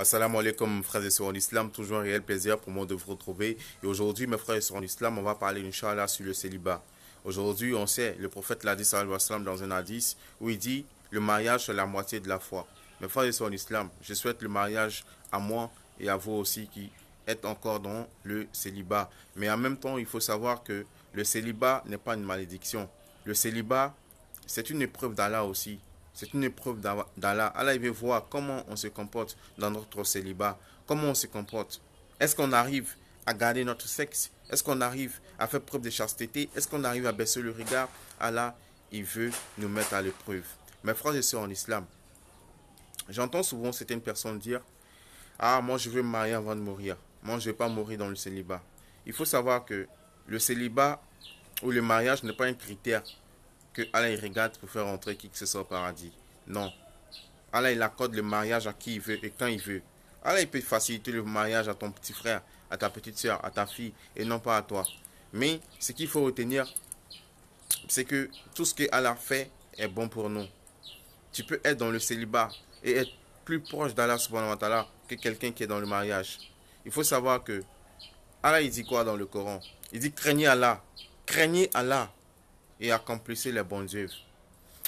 Assalamu alaikum frères et sœurs en islam, toujours un réel plaisir pour moi de vous retrouver. Et aujourd'hui mes frères et sœurs en islam, on va parler Inch'Allah sur le célibat. Aujourd'hui on sait, le prophète l'a dit sallallahu alayhi wa sallam dans un hadith où il dit le mariage c'est la moitié de la foi. Mes frères et sœurs en islam, je souhaite le mariage à moi et à vous aussi qui êtes encore dans le célibat. Mais en même temps il faut savoir que le célibat n'est pas une malédiction. Le célibat c'est une épreuve d'Allah aussi. C'est une épreuve d'Allah. Allah il veut voir comment on se comporte dans notre célibat. Comment on se comporte. Est-ce qu'on arrive à garder notre sexe? Est-ce qu'on arrive à faire preuve de chasteté? Est-ce qu'on arrive à baisser le regard? Allah, il veut nous mettre à l'épreuve. Mes frères et sœurs en islam, j'entends souvent certaines personnes dire « Ah, moi je veux me marier avant de mourir. Moi je ne vais pas mourir dans le célibat. » Il faut savoir que le célibat ou le mariage n'est pas un critère que Allah il regarde pour faire entrer qui que ce soit au paradis. Non. Allah il accorde le mariage à qui il veut et quand il veut. Allah il peut faciliter le mariage à ton petit frère, à ta petite soeur, à ta fille et non pas à toi. Mais ce qu'il faut retenir, c'est que tout ce que Allah fait est bon pour nous. Tu peux être dans le célibat et être plus proche d'Allah subhanahu wa ta'ala que quelqu'un qui est dans le mariage. Il faut savoir que Allah il dit quoi dans le Coran? Il dit craignez Allah et accomplissez les bonnes œuvres.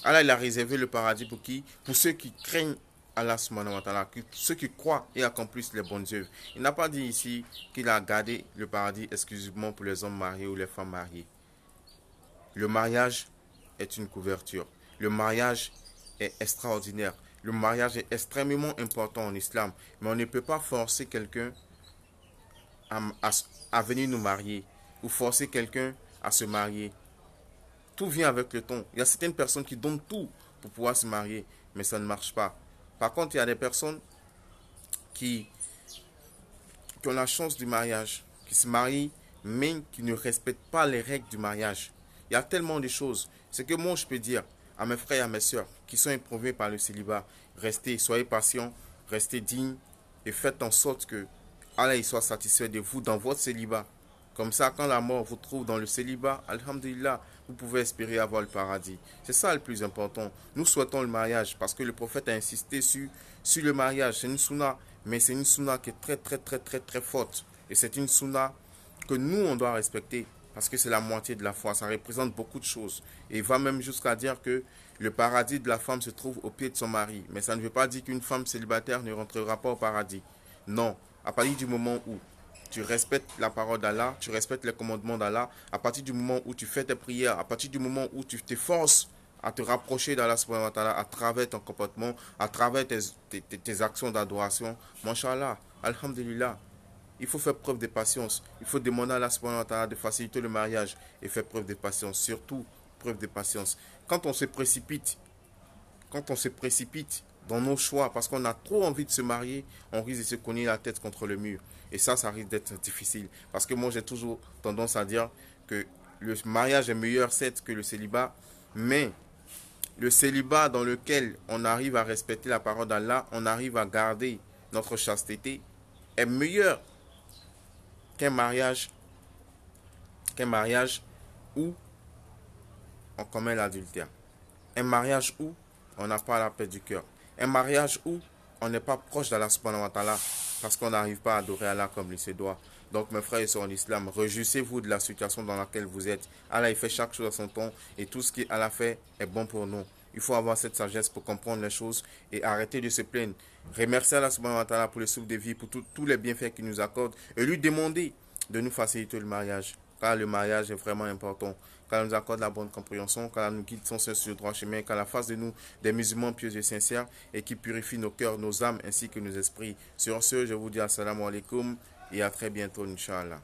Allah il a réservé le paradis pour qui? Pour ceux qui craignent Allah subhanahu wa ta'ala, ceux qui croient et accomplissent les bonnes œuvres. Il n'a pas dit ici qu'il a gardé le paradis exclusivement pour les hommes mariés ou les femmes mariées. Le mariage est une couverture. Le mariage est extraordinaire. Le mariage est extrêmement important en islam. Mais on ne peut pas forcer quelqu'un à venir nous marier ou forcer quelqu'un à se marier. Tout vient avec le temps. Il y a certaines personnes qui donnent tout pour pouvoir se marier, mais ça ne marche pas. Par contre, il y a des personnes qui ont la chance du mariage, qui se marient, mais qui ne respectent pas les règles du mariage. Il y a tellement de choses. Ce que moi, je peux dire à mes frères et à mes sœurs qui sont éprouvés par le célibat, restez, soyez patients, restez dignes et faites en sorte que Allah soit satisfait de vous dans votre célibat. Comme ça, quand la mort vous trouve dans le célibat, alhamdulillah, vous pouvez espérer avoir le paradis. C'est ça le plus important. Nous souhaitons le mariage parce que le prophète a insisté sur le mariage. C'est une sunna, mais c'est une sunna qui est très forte. Et c'est une sunna que nous, on doit respecter parce que c'est la moitié de la foi. Ça représente beaucoup de choses. Et il va même jusqu'à dire que le paradis de la femme se trouve au pied de son mari. Mais ça ne veut pas dire qu'une femme célibataire ne rentrera pas au paradis. Non. À partir du moment où tu respectes la parole d'Allah, tu respectes les commandements d'Allah, à partir du moment où tu fais tes prières, à partir du moment où tu t'efforces à te rapprocher d'Allah subhanahu wa ta'ala à travers ton comportement, à travers tes actions d'adoration, Masha'Allah, alhamdulillah, il faut faire preuve de patience. Il faut demander à Allah subhanahu wa ta'ala de faciliter le mariage et faire preuve de patience, surtout preuve de patience. Quand on se précipite dans nos choix, parce qu'on a trop envie de se marier, on risque de se cogner la tête contre le mur. Et ça risque d'être difficile. Parce que moi, j'ai toujours tendance à dire que le mariage est meilleur, certes, que le célibat. Mais le célibat dans lequel on arrive à respecter la parole d'Allah, on arrive à garder notre chasteté, est meilleur qu'un mariage où on commet l'adultère. Un mariage où on n'a pas la paix du cœur. Un mariage où on n'est pas proche d'Allah subhanahu wa ta'ala parce qu'on n'arrive pas à adorer Allah comme il se doit. Donc mes frères et sœurs en islam, réjouissez-vous de la situation dans laquelle vous êtes. Allah il fait chaque chose à son temps et tout ce qu'Allah fait est bon pour nous. Il faut avoir cette sagesse pour comprendre les choses et arrêter de se plaindre. Remercier Allah subhanahu wa ta'ala pour le souffle de vie, pour tous les bienfaits qu'il nous accorde et lui demander de nous faciliter le mariage. Car le mariage est vraiment important. Qu'Allah nous accorde la bonne compréhension, qu'Allah nous guide sans cesse sur le droit chemin, qu'Allah fasse de nous des musulmans pieux et sincères et qui purifie nos cœurs, nos âmes ainsi que nos esprits. Sur ce, je vous dis assalamu alaikum et à très bientôt, Inch'Allah.